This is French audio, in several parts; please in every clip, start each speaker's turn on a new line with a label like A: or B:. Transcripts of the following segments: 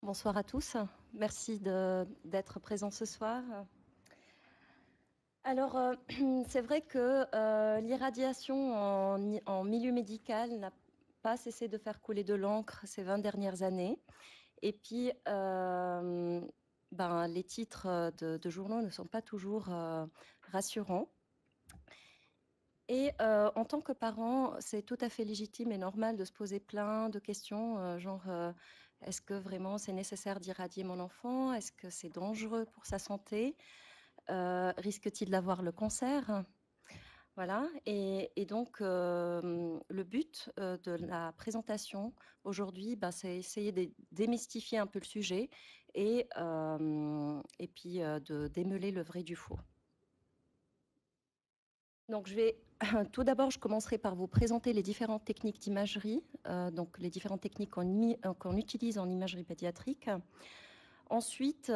A: Bonsoir à tous. Merci d'être présents ce soir. Alors, c'est vrai que l'irradiation en milieu médical n'a pas cessé de faire couler de l'encre ces 20 dernières années. Et puis, les titres de journaux ne sont pas toujours rassurants. Et en tant que parent, c'est tout à fait légitime et normal de se poser plein de questions, est-ce que vraiment c'est nécessaire d'irradier mon enfant? Est-ce que c'est dangereux pour sa santé? Risque-t-il d'avoir le cancer? Voilà. Et donc, le but de la présentation aujourd'hui, c'est essayer de démystifier un peu le sujet et puis de démêler le vrai du faux. Donc, tout d'abord, je commencerai par vous présenter les différentes techniques d'imagerie, donc les différentes techniques qu'on utilise en imagerie pédiatrique. Ensuite,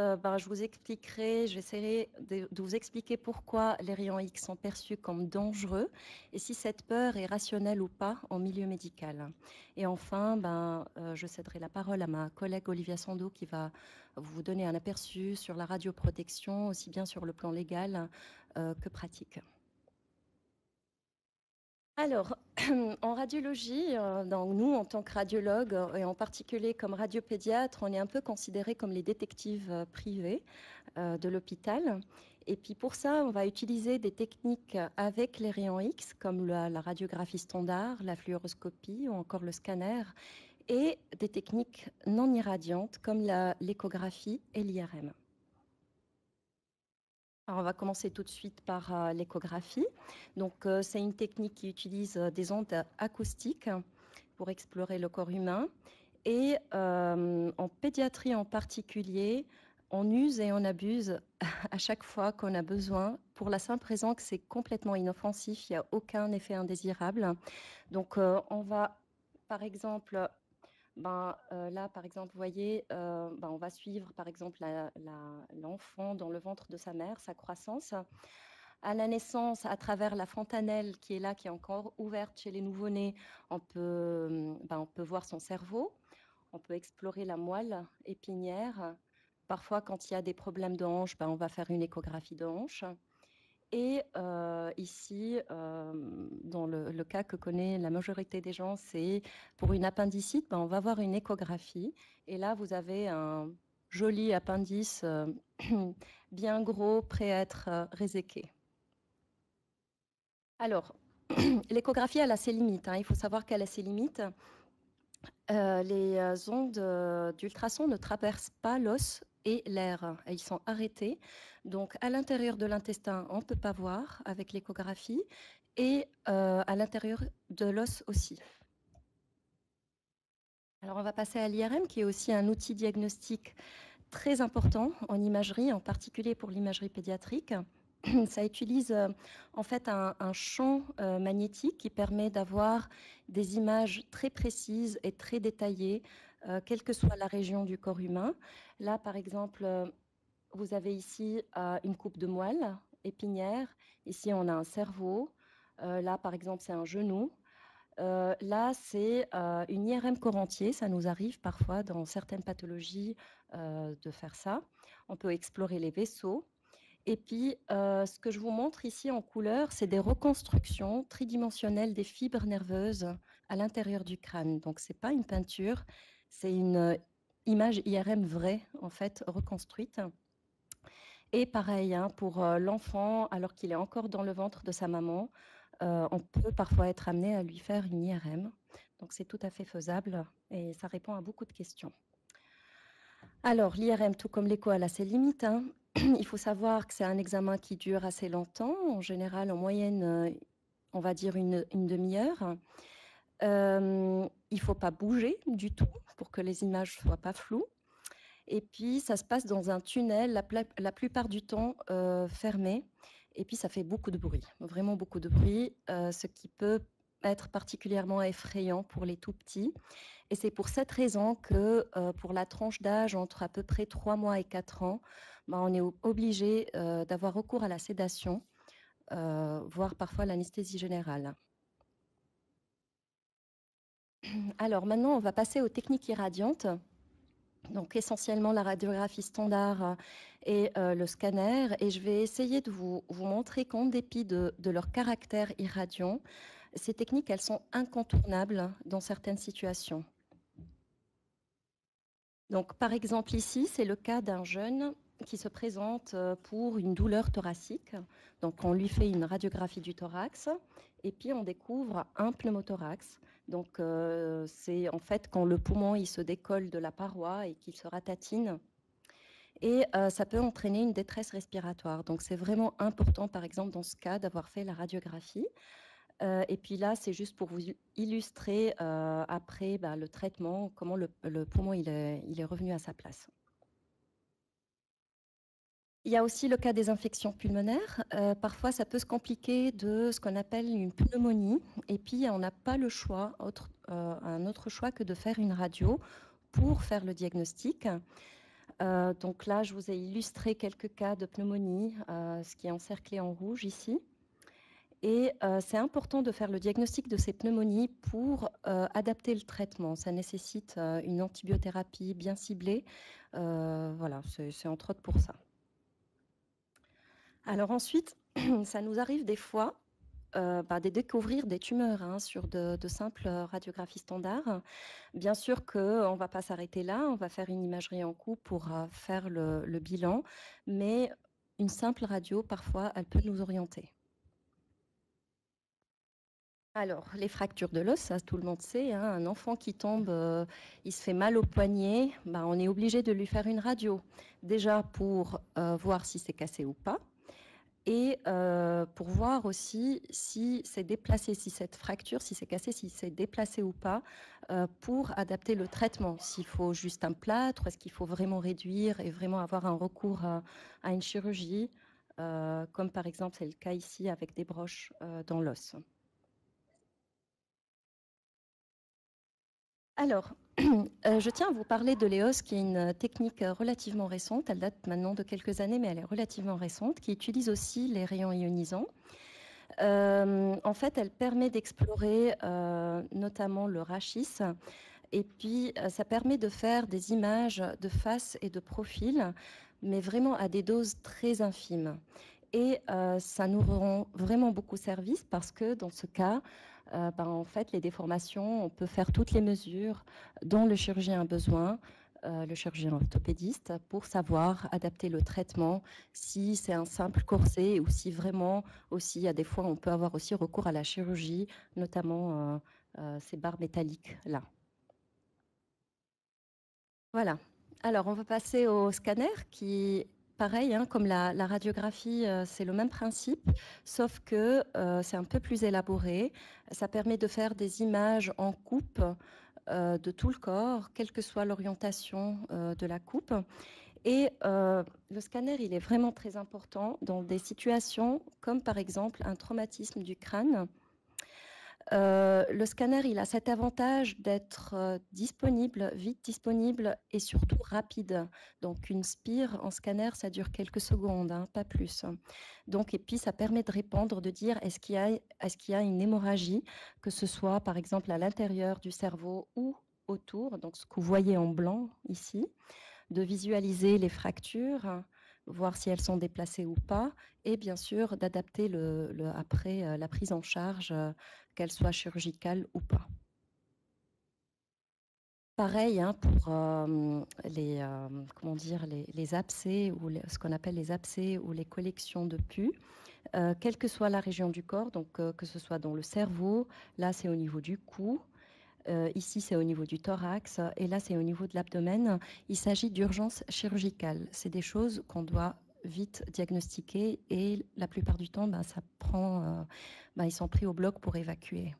A: j'essaierai de vous expliquer pourquoi les rayons X sont perçus comme dangereux et si cette peur est rationnelle ou pas en milieu médical. Et enfin, je céderai la parole à ma collègue Olivia Sando qui va vous donner un aperçu sur la radioprotection, aussi bien sur le plan légal que pratique. Alors, en radiologie, donc nous, en tant que radiologues, et en particulier comme radiopédiatre, on est un peu considérés comme les détectives privés de l'hôpital. Et puis pour ça, on va utiliser des techniques avec les rayons X, comme la radiographie standard, la fluoroscopie ou encore le scanner, et des techniques non irradiantes comme l'échographie et l'IRM. Alors, on va commencer tout de suite par l'échographie. Donc, c'est une technique qui utilise des ondes acoustiques pour explorer le corps humain. Et en pédiatrie en particulier, on use et on abuse à chaque fois qu'on a besoin, pour la simple raison que c'est complètement inoffensif, il n'y a aucun effet indésirable. Donc, on va, par exemple, là, par exemple, vous voyez, on va suivre, par exemple, l'enfant dans le ventre de sa mère, sa croissance. À la naissance, à travers la fontanelle qui est là, qui est encore ouverte chez les nouveau-nés, on peut voir son cerveau, on peut explorer la moelle épinière. Parfois, quand il y a des problèmes de hanche, on va faire une échographie de hanche. Et ici, dans le cas que connaît la majorité des gens, c'est pour une appendicite, on va voir une échographie. Et là, vous avez un joli appendice bien gros, prêt à être réséqué. Alors, l'échographie, elle a ses limites, hein. Il faut savoir qu'elle a ses limites. Les ondes d'ultrasons ne traversent pas l'os et l'air. Ils sont arrêtés. Donc, à l'intérieur de l'intestin, on ne peut pas voir avec l'échographie et à l'intérieur de l'os aussi. Alors, on va passer à l'IRM, qui est aussi un outil diagnostique très important en imagerie, en particulier pour l'imagerie pédiatrique. Ça utilise en fait un champ magnétique qui permet d'avoir des images très précises et très détaillées, quelle que soit la région du corps humain. Là, par exemple, vous avez ici une coupe de moelle épinière. Ici, on a un cerveau. Là, par exemple, c'est un genou. Là, c'est une IRM corps entier. Ça nous arrive parfois dans certaines pathologies de faire ça. On peut explorer les vaisseaux. Et puis, ce que je vous montre ici en couleur, c'est des reconstructions tridimensionnelles des fibres nerveuses à l'intérieur du crâne. Donc, ce n'est pas une peinture, c'est une image IRM vraie, en fait, reconstruite. Et pareil, hein, pour l'enfant, alors qu'il est encore dans le ventre de sa maman, on peut parfois être amené à lui faire une IRM. Donc, c'est tout à fait faisable et ça répond à beaucoup de questions. Alors, l'IRM, tout comme l'écho, elle a ses limites, hein. Il faut savoir que c'est un examen qui dure assez longtemps, en général, en moyenne, on va dire une demi-heure. Il ne faut pas bouger du tout pour que les images ne soient pas floues. Et puis, ça se passe dans un tunnel, la plupart du temps fermé. Et puis, ça fait beaucoup de bruit, vraiment beaucoup de bruit, ce qui peut être particulièrement effrayant pour les tout petits. Et c'est pour cette raison que pour la tranche d'âge entre à peu près 3 mois et 4 ans, on est obligé d'avoir recours à la sédation, voire parfois l'anesthésie générale. Alors maintenant, on va passer aux techniques irradiantes. Donc essentiellement la radiographie standard et le scanner. Et je vais essayer de vous montrer qu'en dépit de leur caractère irradiant, ces techniques, elles sont incontournables dans certaines situations. Donc par exemple ici, c'est le cas d'un jeune qui se présente pour une douleur thoracique. Donc on lui fait une radiographie du thorax et puis on découvre un pneumothorax. Donc c'est en fait quand le poumon il se décolle de la paroi et qu'il se ratatine. Et ça peut entraîner une détresse respiratoire. Donc c'est vraiment important, par exemple, dans ce cas, d'avoir fait la radiographie. Et puis là, c'est juste pour vous illustrer après le traitement, comment le poumon il est revenu à sa place. Il y a aussi le cas des infections pulmonaires. Parfois, ça peut se compliquer de ce qu'on appelle une pneumonie. Et puis, on n'a pas le choix, un autre choix que de faire une radio pour faire le diagnostic. Donc là, je vous ai illustré quelques cas de pneumonie, ce qui est encerclé en rouge ici. Et c'est important de faire le diagnostic de ces pneumonies pour adapter le traitement. Ça nécessite une antibiothérapie bien ciblée. Voilà, c'est entre autres pour ça. Alors ensuite, ça nous arrive des fois de découvrir des tumeurs sur de simples radiographies standards. Bien sûr qu'on ne va pas s'arrêter là, on va faire une imagerie en coupe pour faire le bilan, mais une simple radio, parfois, elle peut nous orienter. Alors, les fractures de l'os, ça tout le monde sait, un enfant qui tombe, il se fait mal au poignet, on est obligé de lui faire une radio. Déjà pour voir si c'est cassé ou pas, et pour voir aussi si c'est déplacé, si cette fracture, si c'est cassé, si c'est déplacé ou pas, pour adapter le traitement. S'il faut juste un plâtre, est-ce qu'il faut vraiment réduire et vraiment avoir un recours à une chirurgie, comme par exemple c'est le cas ici avec des broches dans l'os. Alors, je tiens à vous parler de l'EOS, qui est une technique relativement récente. Elle date maintenant de quelques années, mais elle est relativement récente, qui utilise aussi les rayons ionisants. En fait, elle permet d'explorer notamment le rachis. Et puis, ça permet de faire des images de face et de profil, mais vraiment à des doses très infimes. Et ça nous rend vraiment beaucoup service parce que dans ce cas, en fait, les déformations, on peut faire toutes les mesures dont le chirurgien a besoin, le chirurgien orthopédiste, pour savoir adapter le traitement, si c'est un simple corset ou si vraiment aussi, à des fois, on peut avoir aussi recours à la chirurgie, notamment ces barres métalliques-là. Voilà. Alors, on va passer au scanner qui, pareil, comme la radiographie, c'est le même principe, sauf que c'est un peu plus élaboré. Ça permet de faire des images en coupe de tout le corps, quelle que soit l'orientation de la coupe. Et le scanner, il est vraiment très important dans des situations comme par exemple un traumatisme du crâne. Le scanner, il a cet avantage d'être disponible, vite disponible et surtout rapide. Donc une spire en scanner, ça dure quelques secondes, pas plus. Donc et puis ça permet de répondre, de dire est-ce qu'il y a une hémorragie, que ce soit par exemple à l'intérieur du cerveau ou autour, donc ce que vous voyez en blanc ici, de visualiser les fractures, voir si elles sont déplacées ou pas, et bien sûr d'adapter après la prise en charge, qu'elle soit chirurgicale ou pas. Pareil pour les abcès ou ce qu'on appelle les abcès ou les collections de pus, quelle que soit la région du corps, donc que ce soit dans le cerveau, là c'est au niveau du cou, ici, c'est au niveau du thorax et là, c'est au niveau de l'abdomen. Il s'agit d'urgence chirurgicale. C'est des choses qu'on doit vite diagnostiquer et la plupart du temps, ça prend, ils sont pris au bloc pour évacuer.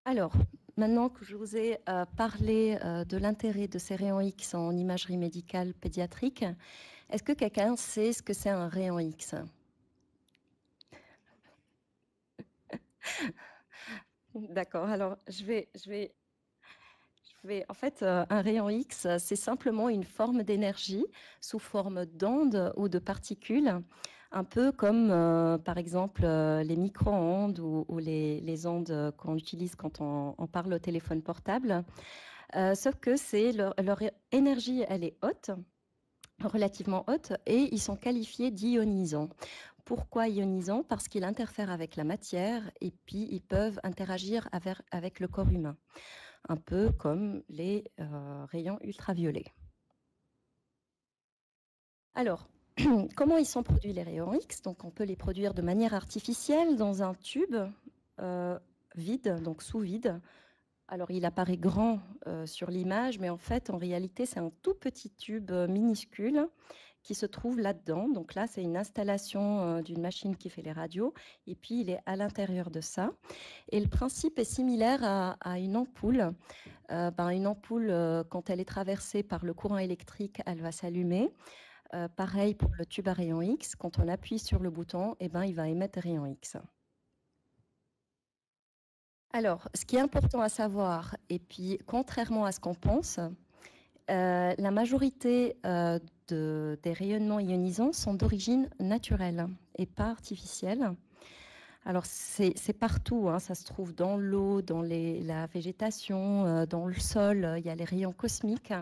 A: Alors, maintenant que je vous ai parlé de l'intérêt de ces rayons X en imagerie médicale pédiatrique, est-ce que quelqu'un sait ce que c'est un rayon X? D'accord, alors en fait, un rayon X, c'est simplement une forme d'énergie sous forme d'ondes ou de particules, un peu comme, par exemple, les micro-ondes ou les ondes qu'on utilise quand on parle au téléphone portable. Sauf que c'est leur énergie, elle est haute, relativement haute, et ils sont qualifiés d'ionisants. Pourquoi ionisants? Parce qu'ils interfèrent avec la matière et puis ils peuvent interagir avec le corps humain, un peu comme les rayons ultraviolets. Alors, comment ils sont produits les rayons X? Donc on peut les produire de manière artificielle dans un tube euh, vide, donc sous vide. Alors il apparaît grand sur l'image, mais en fait en réalité c'est un tout petit tube minuscule qui se trouve là-dedans. Donc là c'est une installation d'une machine qui fait les radios, et puis il est à l'intérieur de ça. Et le principe est similaire à une ampoule. Une ampoule, quand elle est traversée par le courant électrique, elle va s'allumer. Pareil pour le tube à rayon X, quand on appuie sur le bouton, eh ben, il va émettre des rayons X. Alors, ce qui est important à savoir, et puis contrairement à ce qu'on pense, la majorité des rayonnements ionisants sont d'origine naturelle et pas artificielle. Alors, c'est partout, hein, ça se trouve dans l'eau, dans la végétation, dans le sol, il y a les rayons cosmiques.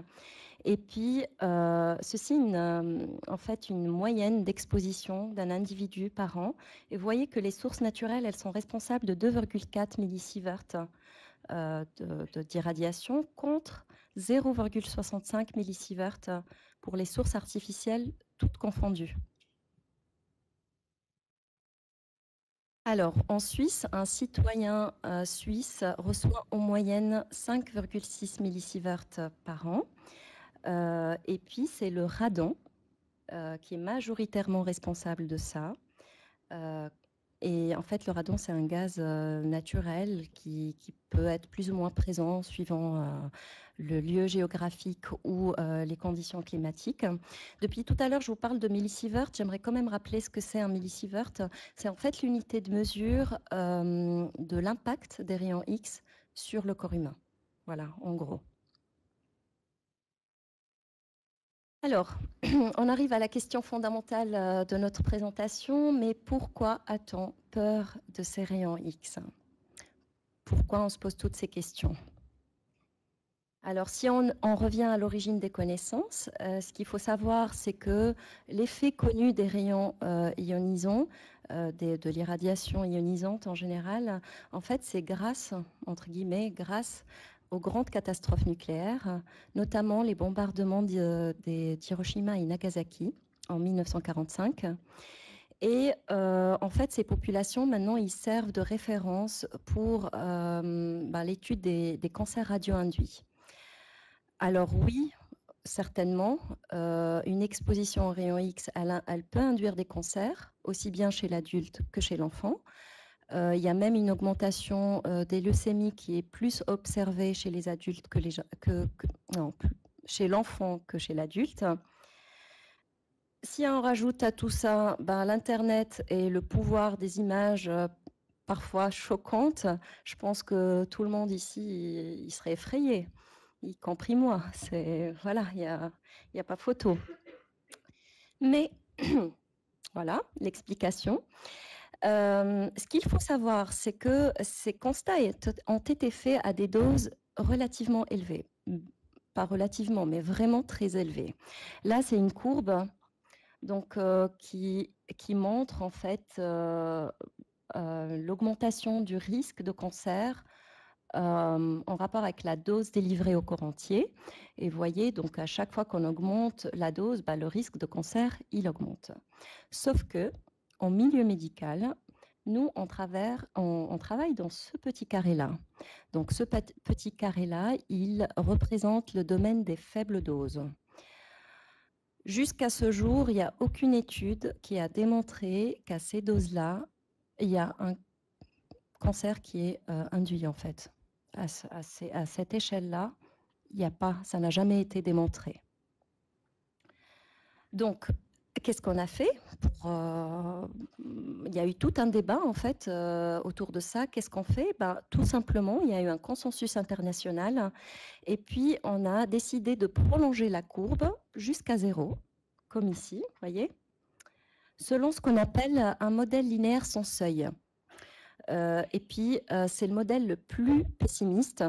A: Et puis, ceci, en fait, une moyenne d'exposition d'un individu par an. Et vous voyez que les sources naturelles, elles sont responsables de 2,4 millisieverts d'irradiation contre 0,65 millisieverts pour les sources artificielles, toutes confondues. Alors, en Suisse, un citoyen suisse reçoit en moyenne 5,6 millisieverts par an. Et puis, c'est le radon qui est majoritairement responsable de ça. Et en fait, le radon, c'est un gaz naturel qui peut être plus ou moins présent suivant le lieu géographique ou les conditions climatiques. Depuis tout à l'heure, je vous parle de millisievert. J'aimerais quand même rappeler ce que c'est un millisievert. C'est en fait l'unité de mesure de l'impact des rayons X sur le corps humain. Voilà, en gros. Alors, on arrive à la question fondamentale de notre présentation, mais pourquoi a-t-on peur de ces rayons X? Pourquoi on se pose toutes ces questions? Alors, si on revient à l'origine des connaissances, ce qu'il faut savoir, c'est que l'effet connu des rayons ionisants, de l'irradiation ionisante en général, en fait, c'est grâce, entre guillemets, grâce aux grandes catastrophes nucléaires, notamment les bombardements d'Hiroshima et Nagasaki en 1945. Et en fait, ces populations, maintenant, ils servent de référence pour l'étude des cancers radio-induits. Alors oui, certainement, une exposition aux rayons X, elle peut induire des cancers, aussi bien chez l'adulte que chez l'enfant. Il y a même une augmentation des leucémies qui est plus observée chez les adultes chez l'enfant que chez l'adulte. Si on rajoute à tout ça l'Internet et le pouvoir des images parfois choquantes, je pense que tout le monde ici il serait effrayé, y compris moi. Voilà, il y a pas photo. Mais voilà l'explication. Ce qu'il faut savoir, c'est que ces constats ont été faits à des doses relativement élevées. Pas relativement, mais vraiment très élevées. Là, c'est une courbe donc, qui montre en fait l'augmentation du risque de cancer en rapport avec la dose délivrée au corps entier. Et vous voyez, donc à chaque fois qu'on augmente la dose, le risque de cancer, il augmente. Sauf que en milieu médical, nous, on travaille dans ce petit carré-là. Donc ce petit carré-là, il représente le domaine des faibles doses. Jusqu'à ce jour, il n'y a aucune étude qui a démontré qu'à ces doses-là, il y a un cancer qui est induit en fait. À cette échelle-là, il n'y a pas, ça n'a jamais été démontré. Donc, qu'est-ce qu'on a fait il y a eu tout un débat en fait autour de ça. Qu'est-ce qu'on fait? Tout simplement, il y a eu un consensus international et puis on a décidé de prolonger la courbe jusqu'à 0, comme ici, vous voyez, selon ce qu'on appelle un modèle linéaire sans seuil. Et puis, c'est le modèle le plus pessimiste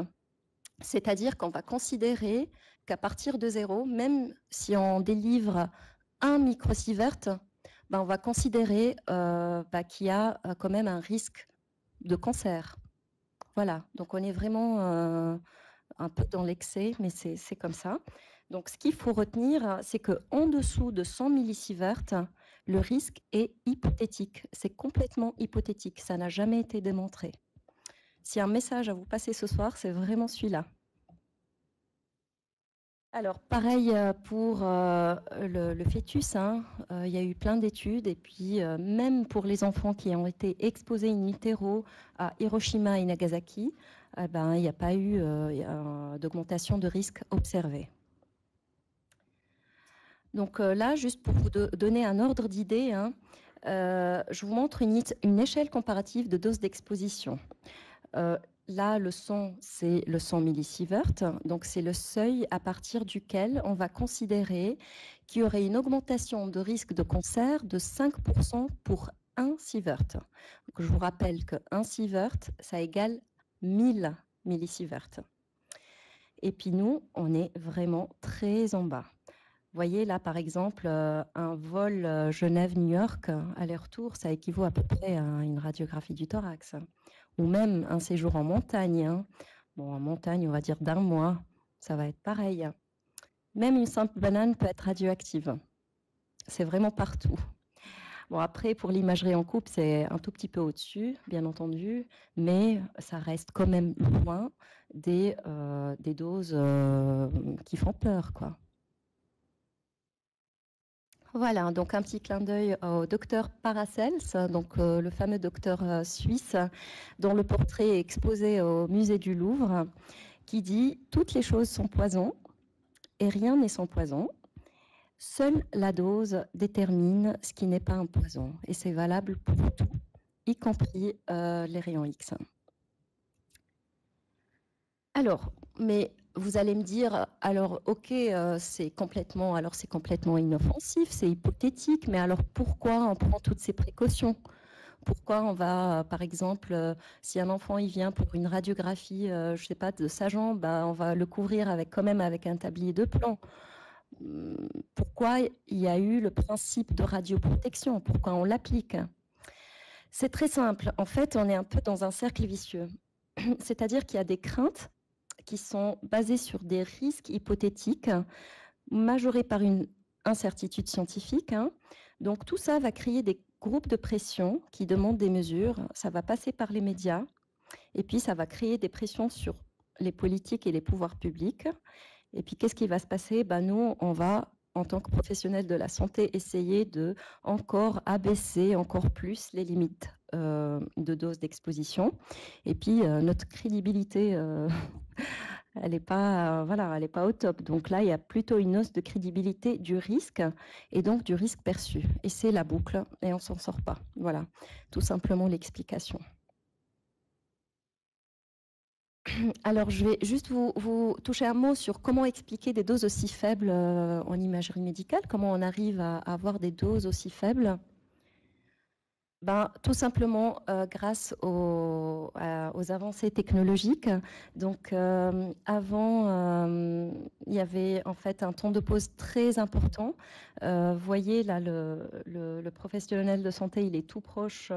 A: C'est-à-dire qu'on va considérer qu'à partir de 0, même si on délivre un microsievert, ben, on va considérer qu'il y a quand même un risque de cancer. Voilà, donc on est vraiment un peu dans l'excès, mais c'est comme ça. Donc ce qu'il faut retenir, c'est qu'en dessous de 100 millisieverts, le risque est hypothétique. C'est complètement hypothétique, ça n'a jamais été démontré. S'il y a un message à vous passer ce soir, c'est vraiment celui-là. Alors, pareil pour le fœtus, hein, il y a eu plein d'études, et puis même pour les enfants qui ont été exposés in utero à Hiroshima et Nagasaki, ben, il n'y a pas eu d'augmentation de risque observée. Donc là, juste pour vous donner un ordre d'idée, hein, je vous montre une échelle comparative de doses d'exposition. Là, le son, c'est le 100 millisieverts, donc c'est le seuil à partir duquel on va considérer qu'il y aurait une augmentation de risque de cancer de 5% pour 1 sievert. Donc, je vous rappelle que 1 sievert, ça égale 1000 millisieverts. Et puis nous, on est vraiment très en bas. Vous voyez là, par exemple, un vol Genève-New York, aller-retour, ça équivaut à peu près à une radiographie du thorax. Ou même un séjour en montagne. Hein. Bon, en montagne, on va dire d'1 mois, ça va être pareil. Même une simple banane peut être radioactive. C'est vraiment partout. Bon, après, pour l'imagerie en coupe, c'est un tout petit peu au-dessus, bien entendu, mais ça reste quand même loin des doses qui font peur, quoi. Voilà, donc un petit clin d'œil au docteur Paracels, donc le fameux docteur suisse, dont le portrait est exposé au musée du Louvre, qui dit « Toutes les choses sont poison et rien n'est sans poison. Seule la dose détermine ce qui n'est pas un poison. » Et c'est valable pour tout, y compris les rayons X. Alors, mais vous allez me dire, alors ok, c'est complètement inoffensif, c'est hypothétique, mais alors pourquoi on prend toutes ces précautions? Pourquoi on va, par exemple, si un enfant il vient pour une radiographie, je ne sais pas, de sa jambe, on va le couvrir quand même avec un tablier de plomb. Pourquoi il y a eu le principe de radioprotection? Pourquoi on l'applique? C'est très simple. En fait, on est un peu dans un cercle vicieux. C'est-à-dire qu'il y a des craintes qui sont basées sur des risques hypothétiques majorés par une incertitude scientifique. Hein. Donc tout ça va créer des groupes de pression qui demandent des mesures. Ça va passer par les médias et puis ça va créer des pressions sur les politiques et les pouvoirs publics. Et puis qu'est-ce qui va se passer? Nous, on va, en tant que professionnels de la santé, essayer de encore abaisser encore plus les limites de dose d'exposition. Et puis notre crédibilité elle n'est pas, elle est pas au top. Donc là, il y a plutôt une hausse de crédibilité du risque et donc du risque perçu. Et c'est la boucle et on s'en sort pas. Voilà, tout simplement l'explication. Alors, je vais juste vous toucher un mot sur comment expliquer des doses aussi faibles en imagerie médicale, comment on arrive à avoir des doses aussi faibles. Tout simplement grâce aux avancées technologiques. Donc avant, il y avait en fait un temps de pause très important. Vous voyez là, le professionnel de santé, il est tout proche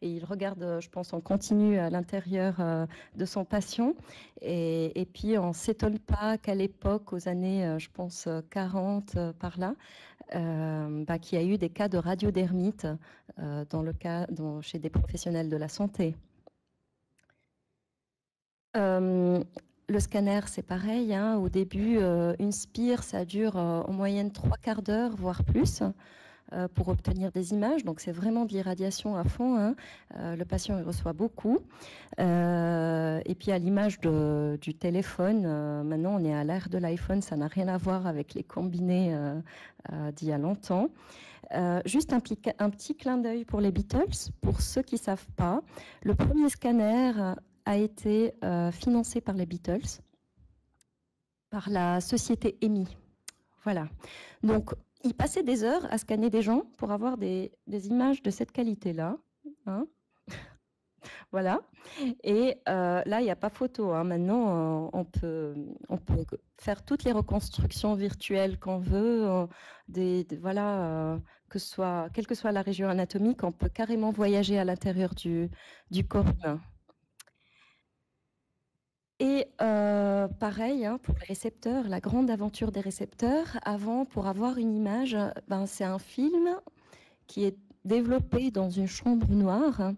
A: et il regarde, je pense, en continu à l'intérieur de son patient. Et puis, on ne s'étonne pas qu'à l'époque, aux années, je pense, 40 par là, qu'il y a eu des cas de radiodermite chez des professionnels de la santé. Le scanner, c'est pareil. Hein. Au début, une spire, ça dure en moyenne 3/4 d'heure, voire plus, pour obtenir des images. Donc, c'est vraiment de l'irradiation à fond. Hein. Le patient il reçoit beaucoup. Et puis, à l'image du téléphone, maintenant, on est à l'ère de l'iPhone. Ça n'a rien à voir avec les combinés d'il y a longtemps. Juste un petit clin d'œil pour les Beatles. Pour ceux qui ne savent pas, le premier scanner a été financé par les Beatles, par la société EMI. Voilà. Donc, ils passaient des heures à scanner des gens pour avoir des images de cette qualité-là. Hein. Voilà. Et là, il n'y a pas photo, hein. Maintenant, on peut faire toutes les reconstructions virtuelles qu'on veut, voilà, quelle que soit la région anatomique, on peut carrément voyager à l'intérieur du corps humain. Et pareil, hein, pour les récepteurs, la grande aventure des récepteurs. Avant, pour avoir une image, ben, c'est un film qui est développé dans une chambre noire.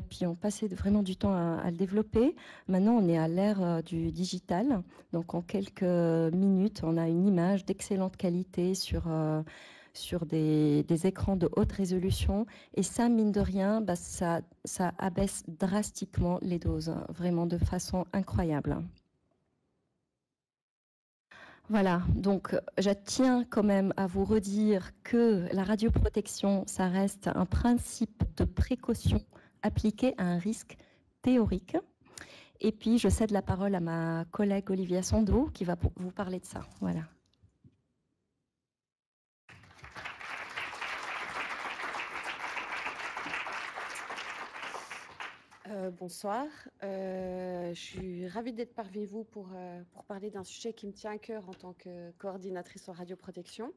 A: Puis on passait vraiment du temps à le développer. Maintenant, on est à l'ère du digital. Donc en quelques minutes, on a une image d'excellente qualité sur des écrans de haute résolution. Et ça, mine de rien, bah, ça abaisse drastiquement les doses, hein, vraiment de façon incroyable. Voilà, donc je tiens quand même à vous redire que la radioprotection, ça reste un principe de précaution appliqué à un risque théorique. Et puis, je cède la parole à ma collègue Olivia Sando qui va vous parler de ça. Voilà.
B: Bonsoir, je suis ravie d'être parmi vous pour parler d'un sujet qui me tient à cœur en tant que coordinatrice en radioprotection.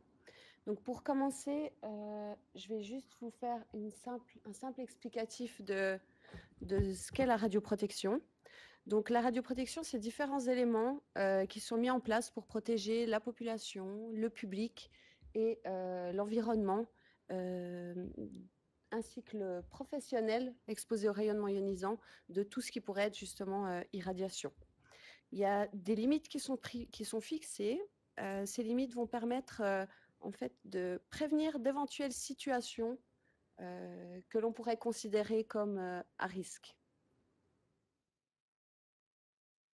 B: Donc pour commencer, je vais juste vous faire un simple explicatif de ce qu'est la radioprotection. Donc la radioprotection, c'est différents éléments qui sont mis en place pour protéger la population, le public et l'environnement ainsi que le professionnel exposé au rayonnement ionisant de tout ce qui pourrait être justement irradiation. Il y a des limites qui sont fixées. Ces limites vont permettre en fait de prévenir d'éventuelles situations que l'on pourrait considérer comme à risque.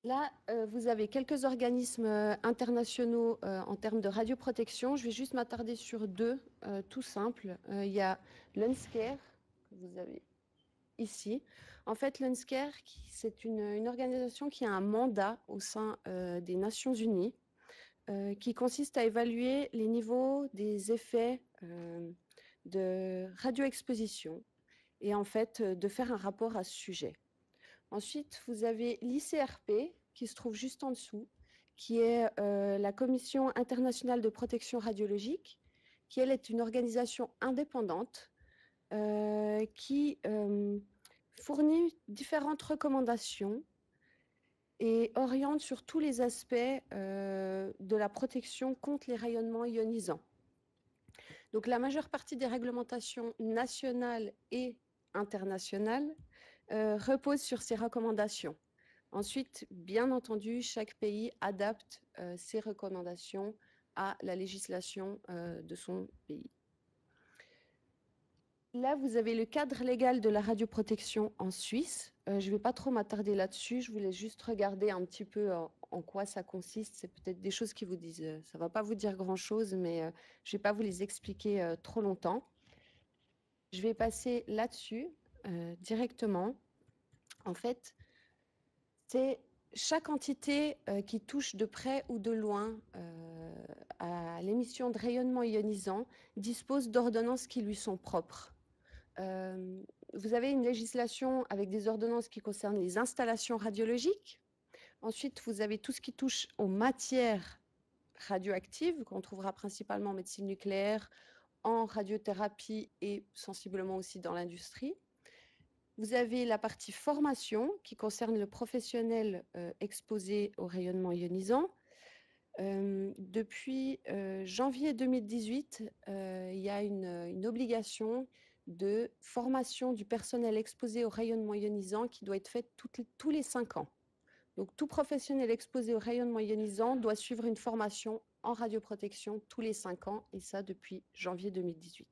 B: Là, vous avez quelques organismes internationaux en termes de radioprotection. Je vais juste m'attarder sur deux, tout simples. Il y a l'UNSCARE, que vous avez ici. En fait, l'UNSCARE, c'est une organisation qui a un mandat au sein des Nations Unies qui consiste à évaluer les niveaux des effets de radioexposition et en fait de faire un rapport à ce sujet. Ensuite, vous avez l'ICRP qui se trouve juste en dessous, qui est la Commission internationale de protection radiologique, qui elle est une organisation indépendante qui fournit différentes recommandations et oriente sur tous les aspects de la protection contre les rayonnements ionisants. Donc la majeure partie des réglementations nationales et internationales repose sur ces recommandations. Ensuite, bien entendu, chaque pays adapte ses recommandations à la législation de son pays. Là, vous avez le cadre légal de la radioprotection en Suisse. Je ne vais pas trop m'attarder là-dessus. Je voulais juste regarder un petit peu en quoi ça consiste. C'est peut-être des choses qui vous disent, ça ne va pas vous dire grand-chose, mais je ne vais pas vous les expliquer trop longtemps. Je vais passer là-dessus directement. En fait, c'est chaque entité qui touche de près ou de loin à l'émission de rayonnement ionisant dispose d'ordonnances qui lui sont propres. Vous avez une législation avec des ordonnances qui concernent les installations radiologiques. Ensuite, vous avez tout ce qui touche aux matières radioactives, qu'on trouvera principalement en médecine nucléaire, en radiothérapie et sensiblement aussi dans l'industrie. Vous avez la partie formation qui concerne le professionnel exposé au rayonnement ionisant. Depuis janvier 2018, il y a une obligation de formation du personnel exposé au rayonnement ionisant qui doit être faite tous les 5 ans. Donc tout professionnel exposé au rayonnement ionisant doit suivre une formation en radioprotection tous les 5 ans, et ça depuis janvier 2018.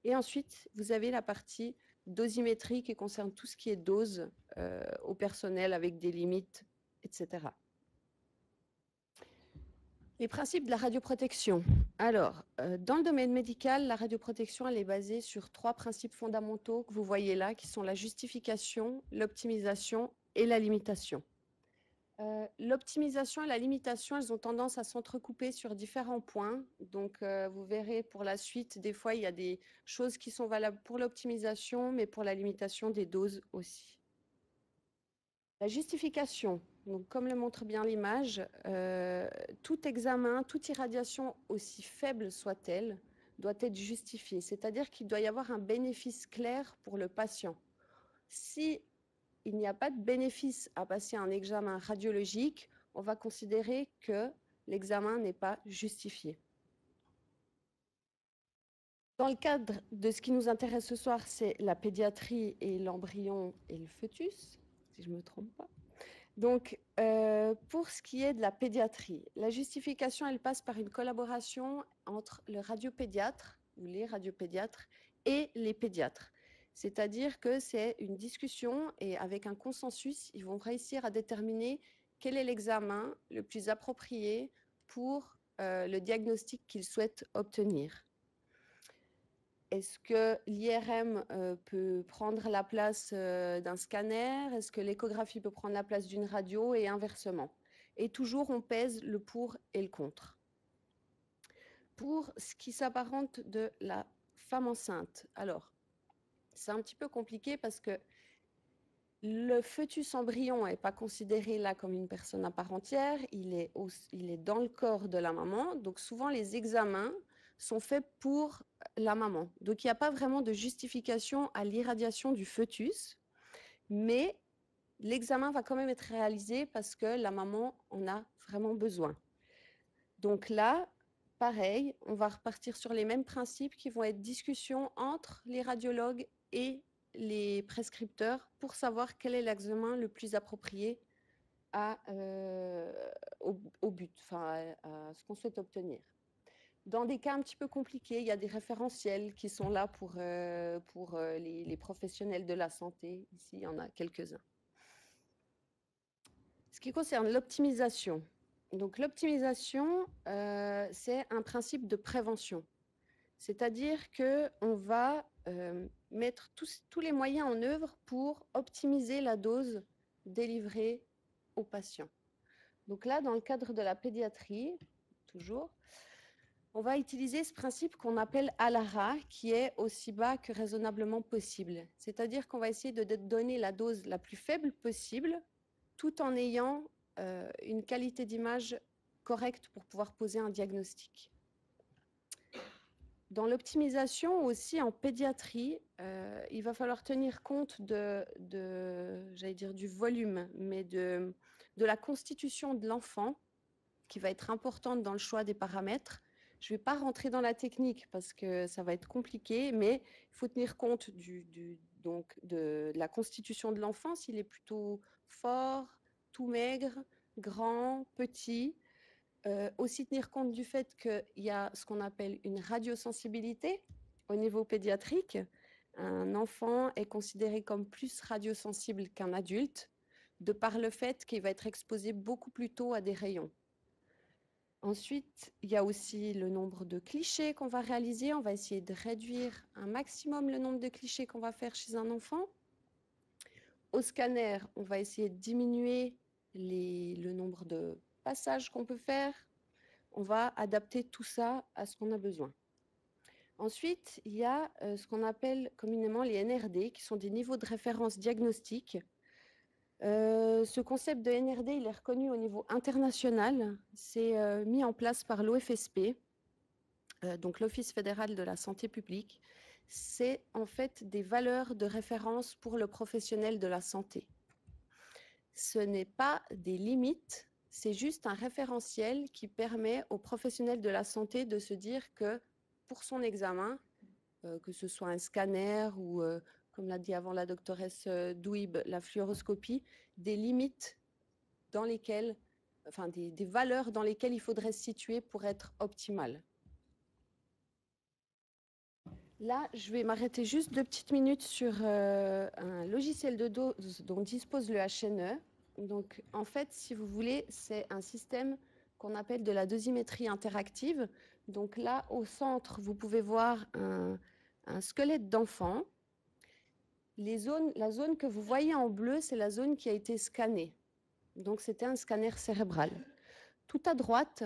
B: Et ensuite, vous avez la partie dosimétrie qui concerne tout ce qui est dose au personnel avec des limites, etc. Les principes de la radioprotection. Alors, dans le domaine médical, la radioprotection, elle est basée sur 3 principes fondamentaux que vous voyez là, qui sont la justification, l'optimisation et la limitation. L'optimisation et la limitation, elles ont tendance à s'entrecouper sur différents points. Donc, vous verrez pour la suite, des fois, il y a des choses qui sont valables pour l'optimisation, mais pour la limitation des doses aussi. La justification, donc comme le montre bien l'image, tout examen, toute irradiation, aussi faible soit-elle, doit être justifiée. C'est-à-dire qu'il doit y avoir un bénéfice clair pour le patient. Si il n'y a pas de bénéfice à passer un examen radiologique, on va considérer que l'examen n'est pas justifié. Dans le cadre de ce qui nous intéresse ce soir, c'est la pédiatrie et l'embryon et le fœtus, si je ne me trompe pas. Donc, pour ce qui est de la pédiatrie, la justification, elle passe par une collaboration entre le radiopédiatre ou les radiopédiatres et les pédiatres. C'est-à-dire que c'est une discussion et avec un consensus, ils vont réussir à déterminer quel est l'examen le plus approprié pour le diagnostic qu'ils souhaitent obtenir. Est-ce que l'IRM peut prendre la place d'un scanner? Est-ce que l'échographie peut prendre la place d'une radio et inversement? Et toujours, on pèse le pour et le contre. Pour ce qui s'apparente de la femme enceinte, alors, c'est un petit peu compliqué parce que le fœtus embryon n'est pas considéré là comme une personne à part entière, il est dans le corps de la maman, donc souvent les examens sont faits pour la maman. Donc il n'y a pas vraiment de justification à l'irradiation du fœtus, mais l'examen va quand même être réalisé parce que la maman en a vraiment besoin. Donc là, pareil, on va repartir sur les mêmes principes qui vont être discussion entre les radiologues et les prescripteurs pour savoir quel est l'examen le plus approprié au but, enfin à ce qu'on souhaite obtenir. Dans des cas un petit peu compliqués, il y a des référentiels qui sont là pour les professionnels de la santé. Ici, il y en a quelques-uns. Ce qui concerne l'optimisation. Donc l'optimisation, c'est un principe de prévention. C'est-à-dire qu'on va mettre tous les moyens en œuvre pour optimiser la dose délivrée aux patients. Donc là, dans le cadre de la pédiatrie, toujours, on va utiliser ce principe qu'on appelle ALARA, qui est aussi bas que raisonnablement possible. C'est-à-dire qu'on va essayer de donner la dose la plus faible possible, tout en ayant une qualité d'image correcte pour pouvoir poser un diagnostic. Dans l'optimisation aussi en pédiatrie, il va falloir tenir compte j'allais dire du volume, mais de la constitution de l'enfant, qui va être importante dans le choix des paramètres. Je ne vais pas rentrer dans la technique parce que ça va être compliqué, mais il faut tenir compte donc de la constitution de l'enfant, s'il est plutôt fort, tout maigre, grand, petit. Aussi tenir compte du fait qu'il y a ce qu'on appelle une radiosensibilité au niveau pédiatrique. Un enfant est considéré comme plus radiosensible qu'un adulte, de par le fait qu'il va être exposé beaucoup plus tôt à des rayons. Ensuite, il y a aussi le nombre de clichés qu'on va réaliser. On va essayer de réduire un maximum le nombre de clichés qu'on va faire chez un enfant. Au scanner, on va essayer de diminuer le nombre de passages qu'on peut faire. On va adapter tout ça à ce qu'on a besoin. Ensuite, il y a ce qu'on appelle communément les NRD, qui sont des niveaux de référence diagnostique. Ce concept de NRD, il est reconnu au niveau international. C'est mis en place par l'OFSP, donc l'Office fédéral de la santé publique. C'est en fait des valeurs de référence pour le professionnel de la santé. Ce n'est pas des limites, c'est juste un référentiel qui permet aux professionnels de la santé de se dire que pour son examen, que ce soit un scanner ou, comme l'a dit avant la doctoresse Douib, la fluoroscopie, des limites dans lesquelles, enfin des valeurs dans lesquelles il faudrait se situer pour être optimal. Là, je vais m'arrêter juste 2 petites minutes sur un logiciel de dose dont dispose le HNE. Donc, en fait, si vous voulez, c'est un système qu'on appelle de la dosimétrie interactive. Donc là, au centre, vous pouvez voir un squelette d'enfant. La zone que vous voyez en bleu, c'est la zone qui a été scannée. Donc, c'était un scanner cérébral. Tout à droite,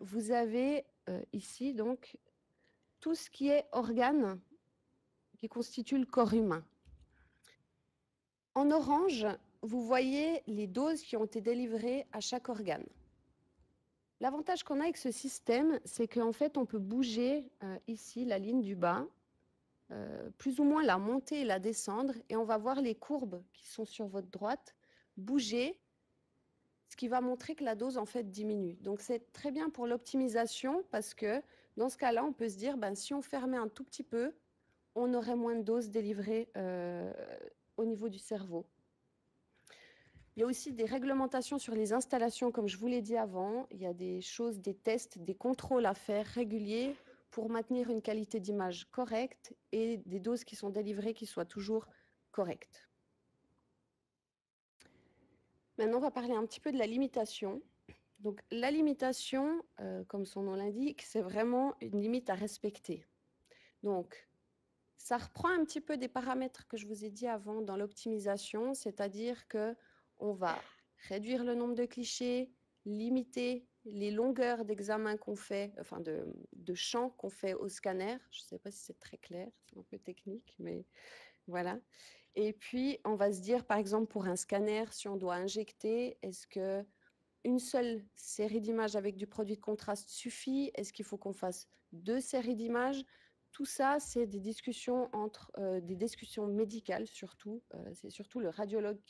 B: vous avez ici donc tout ce qui est organes qui constituent le corps humain. En orange, vous voyez les doses qui ont été délivrées à chaque organe. L'avantage qu'on a avec ce système, c'est qu'en fait, on peut bouger ici la ligne du bas, plus ou moins la monter et la descendre, et on va voir les courbes qui sont sur votre droite bouger, ce qui va montrer que la dose en fait diminue. Donc c'est très bien pour l'optimisation parce que dans ce cas-là, on peut se dire, ben, si on fermait un tout petit peu, on aurait moins de doses délivrées au niveau du cerveau. Il y a aussi des réglementations sur les installations, comme je vous l'ai dit avant. Il y a des choses, des tests, des contrôles à faire réguliers pour maintenir une qualité d'image correcte et des doses qui sont délivrées qui soient toujours correctes. Maintenant, on va parler un petit peu de la limitation. Donc, la limitation, comme son nom l'indique, c'est vraiment une limite à respecter. Donc, ça reprend un petit peu des paramètres que je vous ai dit avant dans l'optimisation, c'est-à-dire qu'on va réduire le nombre de clichés, limiter les longueurs d'examen qu'on fait, enfin de champs qu'on fait au scanner. Je ne sais pas si c'est très clair, c'est un peu technique, mais voilà. Et puis, on va se dire, par exemple, pour un scanner, si on doit injecter, est-ce que une seule série d'images avec du produit de contraste suffit? Est-ce qu'il faut qu'on fasse 2 séries d'images? Tout ça, c'est des discussions des discussions médicales surtout. C'est surtout le radiologue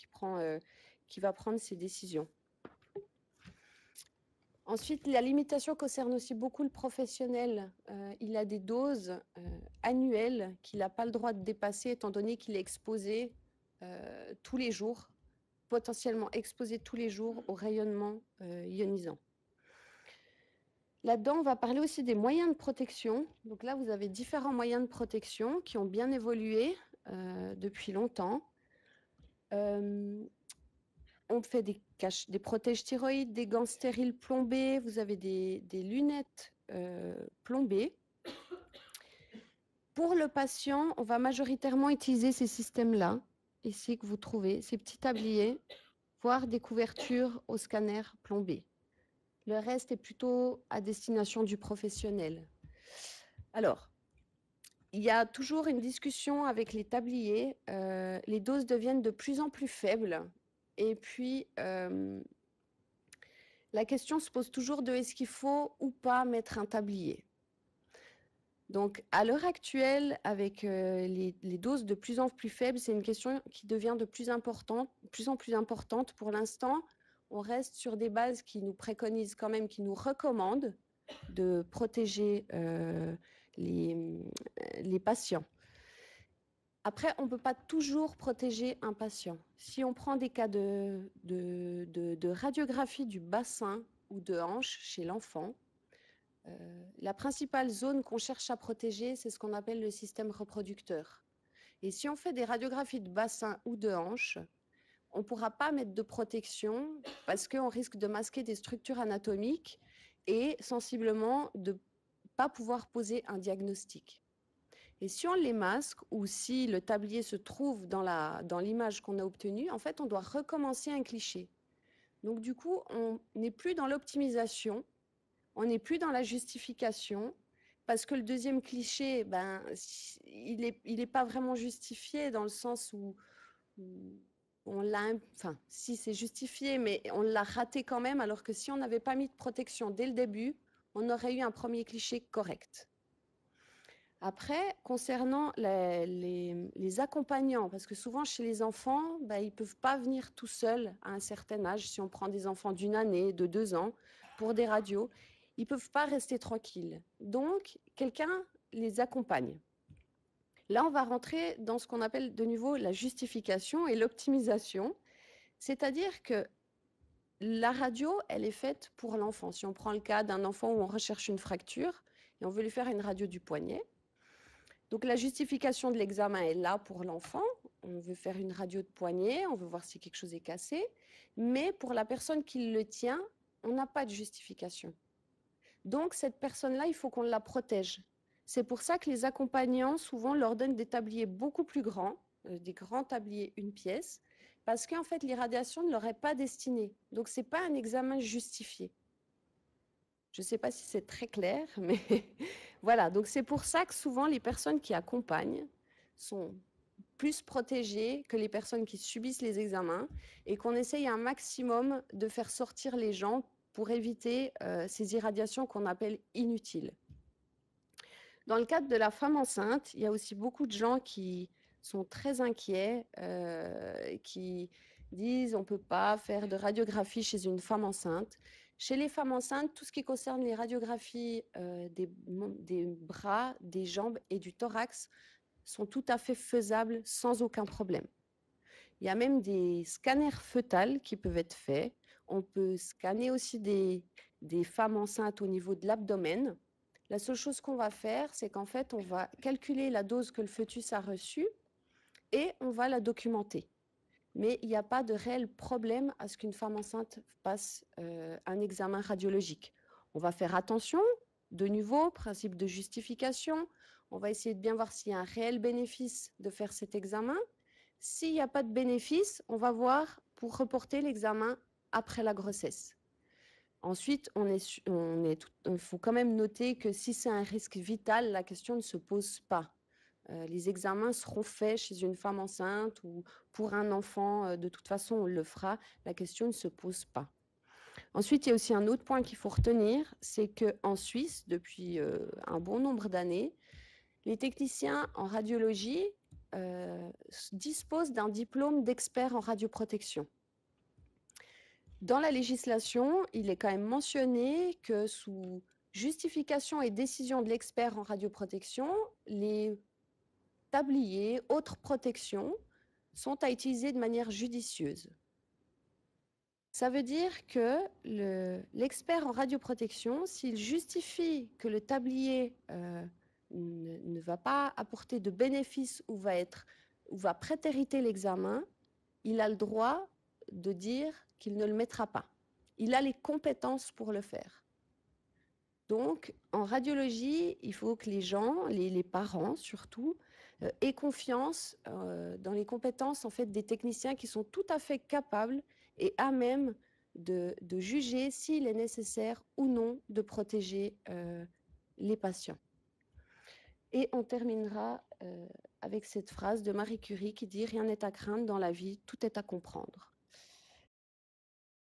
B: qui va prendre ces décisions. Ensuite, la limitation concerne aussi beaucoup le professionnel. Il a des doses annuelles qu'il n'a pas le droit de dépasser étant donné qu'il est exposé tous les jours, potentiellement exposé tous les jours au rayonnement ionisant. Là-dedans, on va parler aussi des moyens de protection. Donc là, vous avez différents moyens de protection qui ont bien évolué depuis longtemps. On fait des protèges thyroïdes, des gants stériles plombés, vous avez des lunettes plombées. Pour le patient, on va majoritairement utiliser ces systèmes-là, ici que vous trouvez, ces petits tabliers, voire des couvertures au scanner plombé. Le reste est plutôt à destination du professionnel. Alors, il y a toujours une discussion avec les tabliers. Les doses deviennent de plus en plus faibles. Et puis, la question se pose toujours de est-ce qu'il faut ou pas mettre un tablier. Donc, à l'heure actuelle, avec les doses de plus en plus faibles, c'est une question qui devient de plus en plus importante. Pour l'instant, on reste sur des bases qui nous préconisent quand même, qui nous recommandent de protéger les patients. Après, on ne peut pas toujours protéger un patient. Si on prend des cas de radiographie du bassin ou de hanche chez l'enfant, la principale zone qu'on cherche à protéger, c'est ce qu'on appelle le système reproducteur. Et si on fait des radiographies de bassin ou de hanche, on ne pourra pas mettre de protection parce qu'on risque de masquer des structures anatomiques et sensiblement de ne pas pouvoir poser un diagnostic. Et si on les masque ou si le tablier se trouve dans l'image qu'on a obtenue, en fait, on doit recommencer un cliché. Donc du coup, on n'est plus dans l'optimisation, on n'est plus dans la justification, parce que le deuxième cliché, ben, il est pas vraiment justifié dans le sens où on l'a, enfin, si c'est justifié, mais on l'a raté quand même, alors que si on n'avait pas mis de protection dès le début, on aurait eu un premier cliché correct. Après, concernant les accompagnants, parce que souvent chez les enfants, ben, ils ne peuvent pas venir tout seuls à un certain âge. Si on prend des enfants d'1 année, de 2 ans, pour des radios, ils ne peuvent pas rester tranquilles. Donc, quelqu'un les accompagne. Là, on va rentrer dans ce qu'on appelle de nouveau la justification et l'optimisation. C'est-à-dire que la radio, elle est faite pour l'enfant. Si on prend le cas d'un enfant où on recherche une fracture et on veut lui faire une radio du poignet, donc la justification de l'examen est là pour l'enfant. On veut faire une radio de poignet, on veut voir si quelque chose est cassé. Mais pour la personne qui le tient, on n'a pas de justification. Donc cette personne-là, il faut qu'on la protège. C'est pour ça que les accompagnants, souvent, leur donnent des tabliers beaucoup plus grands, des grands tabliers, une pièce, parce qu'en fait, l'irradiation ne leur est pas destinée. Donc ce n'est pas un examen justifié. Je ne sais pas si c'est très clair, mais voilà. Donc c'est pour ça que souvent les personnes qui accompagnent sont plus protégés que les personnes qui subissent les examens et qu'on essaye un maximum de faire sortir les gens pour éviter ces irradiations qu'on appelle inutiles. Dans le cadre de la femme enceinte, il y a aussi beaucoup de gens qui sont très inquiets, qui disent on ne peut pas faire de radiographie chez une femme enceinte. Chez les femmes enceintes, tout ce qui concerne les radiographies des bras, des jambes et du thorax sont tout à fait faisables sans aucun problème. Il y a même des scanners fœtales qui peuvent être faits. On peut scanner aussi des femmes enceintes au niveau de l'abdomen. La seule chose qu'on va faire, c'est qu'en fait, on va calculer la dose que le fœtus a reçue et on va la documenter. Mais il n'y a pas de réel problème à ce qu'une femme enceinte passe un examen radiologique. On va faire attention, de nouveau, principe de justification. On va essayer de bien voir s'il y a un réel bénéfice de faire cet examen. S'il n'y a pas de bénéfice, on va voir pour reporter l'examen après la grossesse. Ensuite, il faut quand même noter que si c'est un risque vital, la question ne se pose pas. Les examens seront faits chez une femme enceinte ou pour un enfant. De toute façon, on le fera. La question ne se pose pas. Ensuite, il y a aussi un autre point qu'il faut retenir, c'est qu'en Suisse, depuis un bon nombre d'années, les techniciens en radiologie disposent d'un diplôme d'expert en radioprotection. Dans la législation, il est quand même mentionné que sous justification et décision de l'expert en radioprotection, les tabliers, autres protections, sont à utiliser de manière judicieuse. Ça veut dire que l'expert en radioprotection, s'il justifie que le tablier ne va pas apporter de bénéfice ou va prétériter l'examen, il a le droit de dire qu'il ne le mettra pas. Il a les compétences pour le faire. Donc, en radiologie, il faut que les gens, les parents surtout, aient confiance dans les compétences en fait, des techniciens qui sont tout à fait capables et à même de juger s'il est nécessaire ou non de protéger les patients. Et on terminera avec cette phrase de Marie Curie qui dit « Rien n'est à craindre dans la vie, tout est à comprendre ».